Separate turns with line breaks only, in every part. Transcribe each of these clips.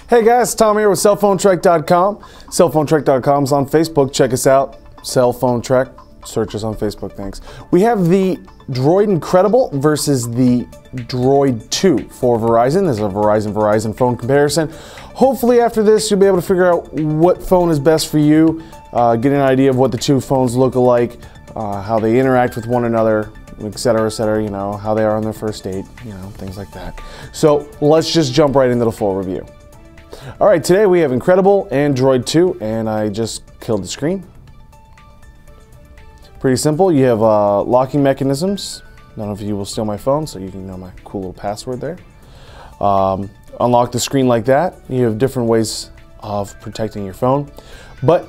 Hey guys, Tom here with cellphonetrek.com. Cellphonetrek.com is on Facebook. Check us out. Cellphone Trek. Search us on Facebook. Thanks. We have the Droid Incredible versus the Droid 2 for Verizon. This is a Verizon phone comparison. Hopefully after this you'll be able to figure out what phone is best for you, get an idea of what the two phones look alike, how they interact with one another, etc., you know, how they are on their first date, you know, things like that. So let's just jump right into the full review. All right, today we have Incredible and Droid 2, and I just killed the screen. Pretty simple. You have locking mechanisms. None of you will steal my phone, so you can know my cool little password there. Unlock the screen like that. You have different ways of protecting your phone, but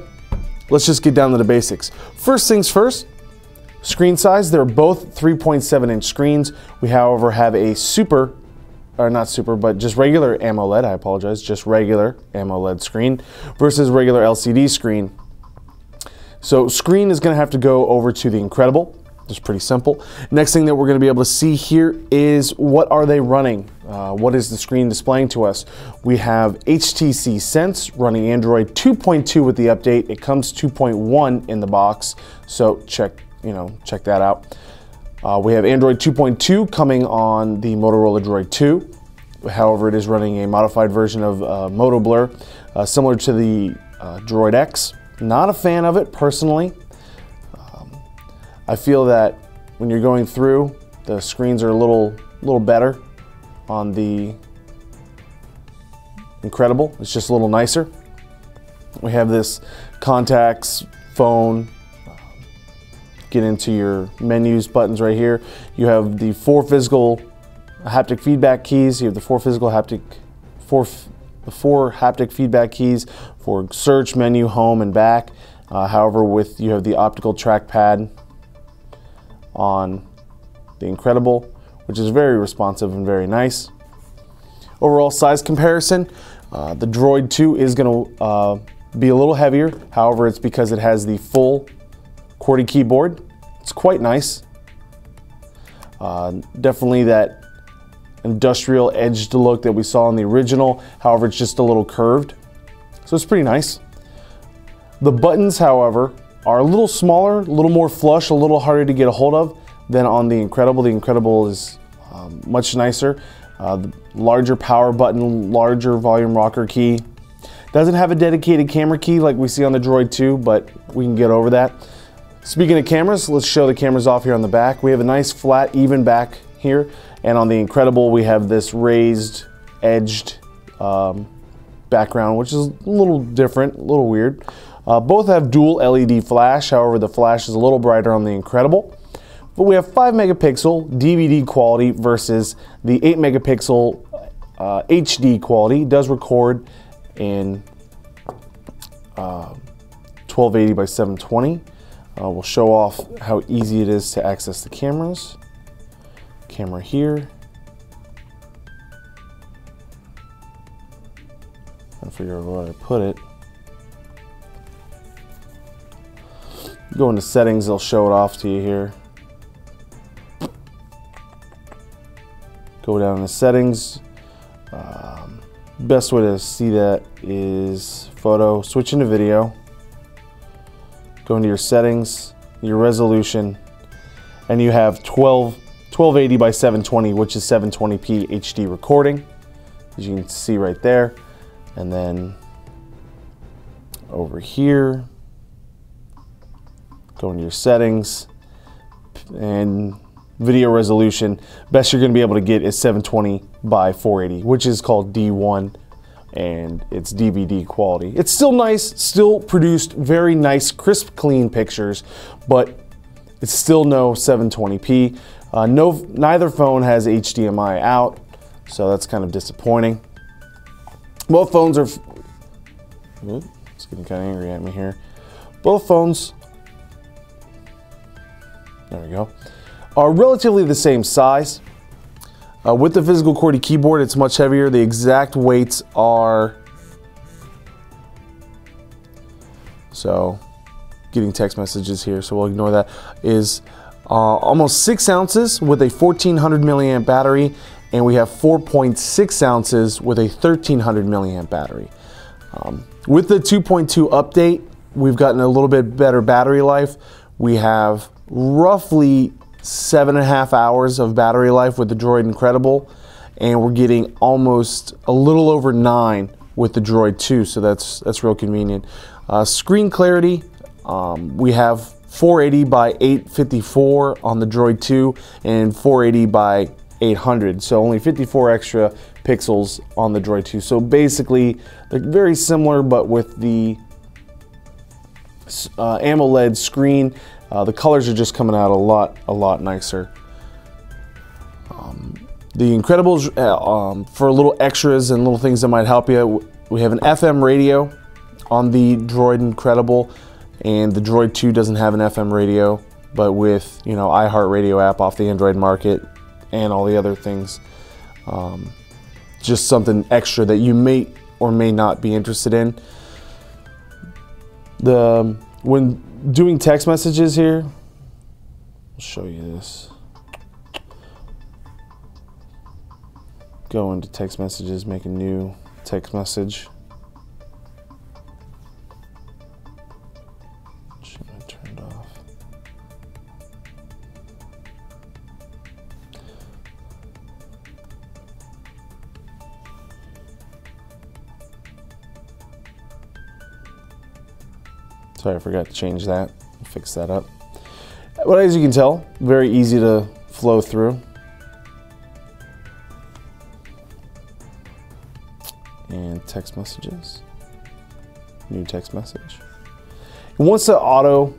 let's just get down to the basics. First things first, screen size. They're both 3.7-inch screens. We, however, have a just regular AMOLED, I apologize, just regular AMOLED screen versus regular LCD screen. So screen is going to have to go over to the Incredible. It's pretty simple. Next thing that we're going to be able to see here is what are they running? What is the screen displaying to us? We have HTC Sense running Android 2.2 with the update. It comes 2.1 in the box, so check that out. We have Android 2.2 coming on the Motorola Droid 2. However, it is running a modified version of Moto Blur, similar to the Droid X. Not a fan of it personally. I feel that when you're going through, the screens are a little better on the Incredible. It's just a little nicer. We have this contacts, phone, get into your menus buttons right here. You have the four physical haptic feedback keys. You have the four haptic feedback keys for search, menu, home, and back. However, you have the optical trackpad on the Incredible, which is very responsive and very nice. Overall size comparison, the Droid 2 is going to be a little heavier. However, it's because it has the full QWERTY keyboard. It's quite nice. Definitely that industrial edged look that we saw in the original. However, it's just a little curved. So it's pretty nice. The buttons, however, are a little smaller, a little more flush, a little harder to get a hold of than on the Incredible. The Incredible is much nicer. The larger power button, larger volume rocker key. Doesn't have a dedicated camera key like we see on the Droid 2, but we can get over that. Speaking of cameras, let's show the cameras off here on the back. We have a nice flat, even back here, and on the Incredible we have this raised, edged background, which is a little different, a little weird. Both have dual LED flash, however the flash is a little brighter on the Incredible. But we have 5 megapixel DVD quality versus the 8 megapixel HD quality. It does record in 1280 by 720. We'll show off how easy it is to access the cameras. Camera here. I'll figure out where to put it. Go into settings, they'll show it off to you here. Go down to settings. Best way to see that is photo, switch into video. Go into your settings, your resolution, and you have 1280 by 720, which is 720p HD recording, as you can see right there. And then over here, go into your settings, and video resolution, best you're going to be able to get is 720 by 480, which is called D1, and it's DVD quality. It's still nice, still produced very nice, crisp, clean pictures, but it's still no 720p. Neither phone has HDMI out, so that's kind of disappointing. Both phones are... It's getting kind of angry at me here. Both phones... There we go. Are relatively the same size. With the physical QWERTY keyboard, it's much heavier. The exact weights are... So, getting text messages here, so we'll ignore that. Is almost 6 ounces with a 1400 milliamp battery and we have 4.6 ounces with a 1300 milliamp battery. With the 2.2 update, we've gotten a little bit better battery life. We have roughly 7.5 hours of battery life with the Droid Incredible, and we're getting almost a little over 9 with the Droid 2, so that's real convenient. Screen clarity, we have 480 by 854 on the Droid 2 and 480 by 800, so only 54 extra pixels on the Droid 2. So basically, they're very similar, but with the AMOLED screen, the colors are just coming out a lot nicer. The Incredibles, for little extras and little things that might help you, we have an FM radio on the Droid Incredible, and the Droid 2 doesn't have an FM radio, but with, you know, iHeartRadio app off the Android market and all the other things, just something extra that you may or may not be interested in. When doing text messages here, I'll show you this. Go into text messages, make a new text message. Should I turn it off? Sorry, I forgot to change that. I'll fix that up. Well, as you can tell, very easy to flow through. And text messages, new text message. It wants to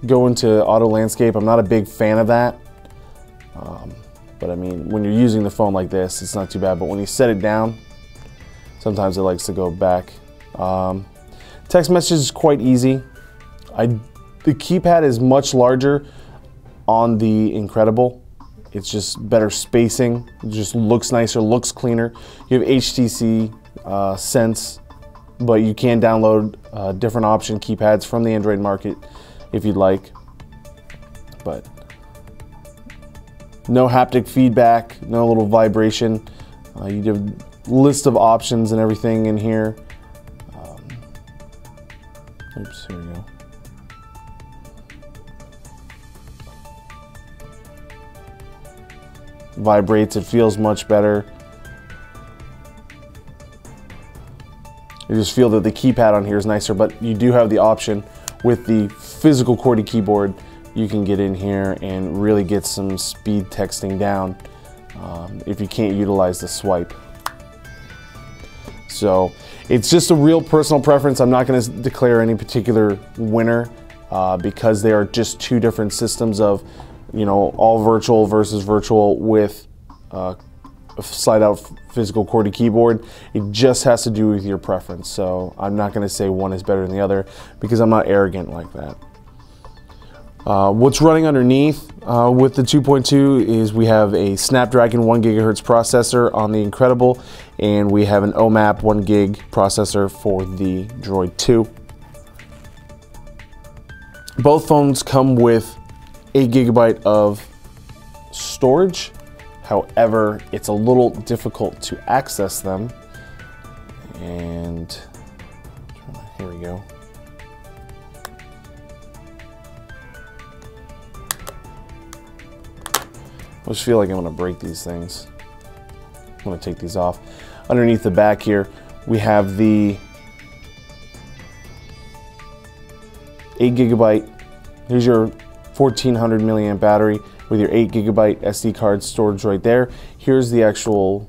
go into auto landscape. I'm not a big fan of that, but I mean, when you're using the phone like this, it's not too bad, but when you set it down, sometimes it likes to go back. Text message is quite easy. The keypad is much larger on the Incredible. It's just better spacing. It just looks nicer, looks cleaner. You have HTC Sense, but you can download different option keypads from the Android market if you'd like. But no haptic feedback, no little vibration. You have a list of options and everything in here. Oops, here we go. Vibrates, it feels much better. You just feel that the keypad on here is nicer, but you do have the option with the physical QWERTY keyboard. You can get in here and really get some speed texting down if you can't utilize the swipe. So it's just a real personal preference. I'm not going to declare any particular winner because they are just two different systems of, you know, all virtual versus virtual with a slide-out physical QWERTY keyboard. It just has to do with your preference. So I'm not going to say one is better than the other because I'm not arrogant like that. What's running underneath with the 2.2 is we have a Snapdragon 1 GHz processor on the Incredible, and we have an OMAP 1 gig processor for the Droid 2. Both phones come with 8 GB of storage. However, it's a little difficult to access them. And here we go. I just feel like I'm going to break these things. I'm going to take these off. Underneath the back here, we have the 8 GB. Here's your 1400 milliamp battery with your 8 GB SD card storage right there. Here's the actual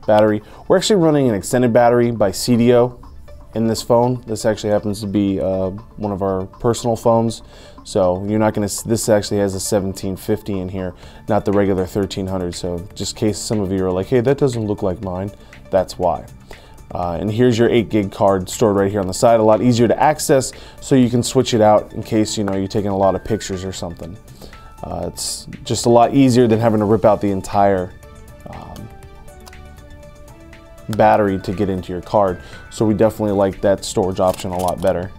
battery. We're actually running an extended battery by CDO in this phone. This actually happens to be one of our personal phones. So you're not going to, this actually has a 1750 in here, not the regular 1300. So just in case some of you are like, hey, that doesn't look like mine, that's why. And here's your 8 gig card stored right here on the side, a lot easier to access, so you can switch it out in case, you know, you're taking a lot of pictures or something. It's just a lot easier than having to rip out the entire battery to get into your card. So we definitely like that storage option a lot better.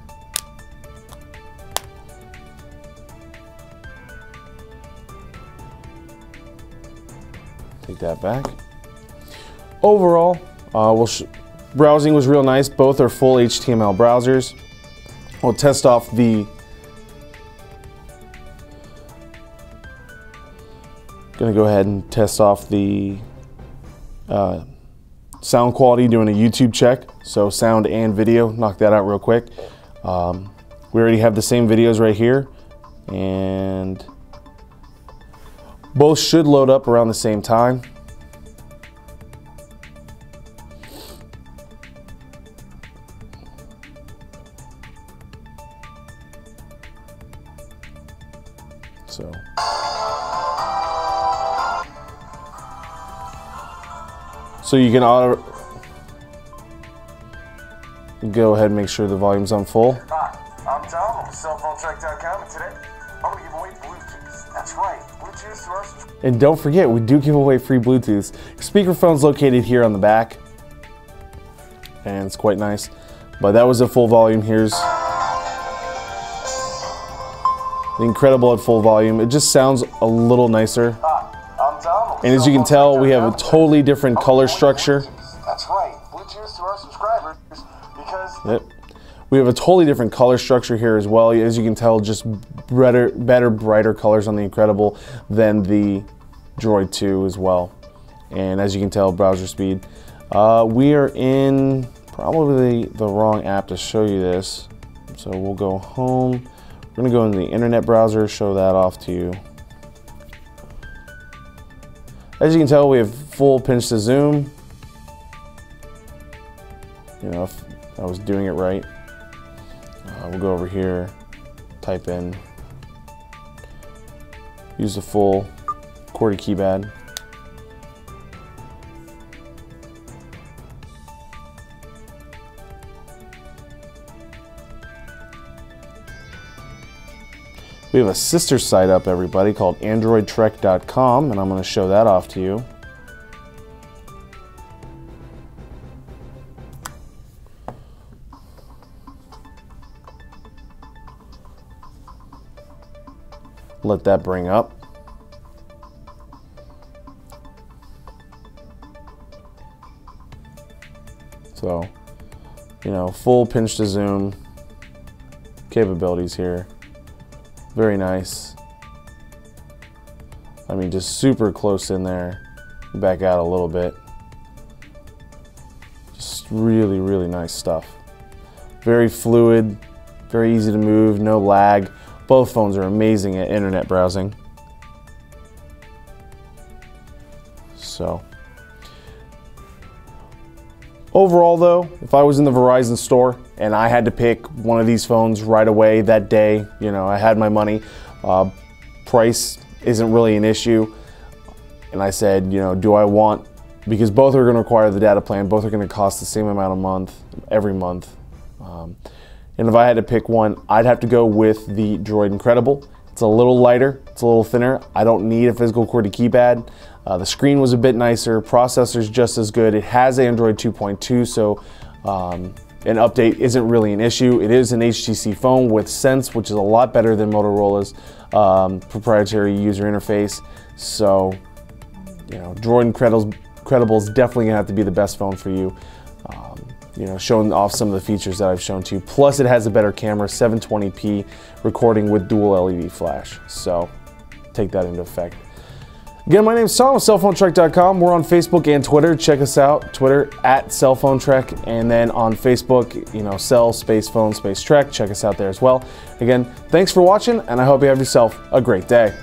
Take that back. Overall, browsing was real nice. Both are full HTML browsers. We'll test off the gonna go ahead and test off the sound quality, doing a YouTube check. So sound and video, knock that out real quick. We already have the same videos right here, and both should load up around the same time. So you can go ahead and make sure the volume's on full.
Hi, I'm Tom with cellphonetrack.com, and today I'm going to give away Bluetooth. That's right, Bluetooth to our subscribers.
And don't forget, we do give away free Bluetooth. Speakerphone's located here on the back, and it's quite nice. But that was at full volume. Here's the Incredible at full volume. It just sounds a little nicer. And as you can tell, we have a totally different color structure.
That's right, Bluetooth to our subscribers, because
yep. We have a totally different color structure here as well. As you can tell, just better, brighter colors on the Incredible than the Droid 2 as well. And as you can tell, browser speed. We are in probably the wrong app to show you this. So we'll go home. We're gonna go into the internet browser, show that off to you. As you can tell, we have full pinch to zoom. You know, if I was doing it right. We'll go over here, type in, use the full QWERTY keypad. We have a sister site up, everybody, called AndroidTrek.com, and I'm going to show that off to you. Let that bring up. So, you know, full pinch to zoom capabilities here. Very nice. I mean, just super close in there. Back out a little bit. Just really, really nice stuff. Very fluid, very easy to move, no lag. Both phones are amazing at internet browsing. So, overall though, if I was in the Verizon store and I had to pick one of these phones right away that day, you know, I had my money, price isn't really an issue. And I said, you know, do I want, because both are going to require the data plan, both are going to cost the same amount a month, every month. And if I had to pick one, I'd have to go with the Droid Incredible. It's a little lighter, it's a little thinner. I don't need a physical QWERTY keypad. The screen was a bit nicer, processor's just as good. It has Android 2.2, so an update isn't really an issue. It is an HTC phone with Sense, which is a lot better than Motorola's proprietary user interface. So, you know, Droid Incredible is definitely gonna have to be the best phone for you. You know, showing off some of the features that I've shown to you. Plus, it has a better camera, 720p recording with dual LED flash. So, take that into effect. Again, my name is Tom with cellphonetrack.com. We're on Facebook and Twitter. Check us out. Twitter @cellphonetrek, and then on Facebook, you know, cell space phone space trek. Check us out there as well. Again, thanks for watching, and I hope you have yourself a great day.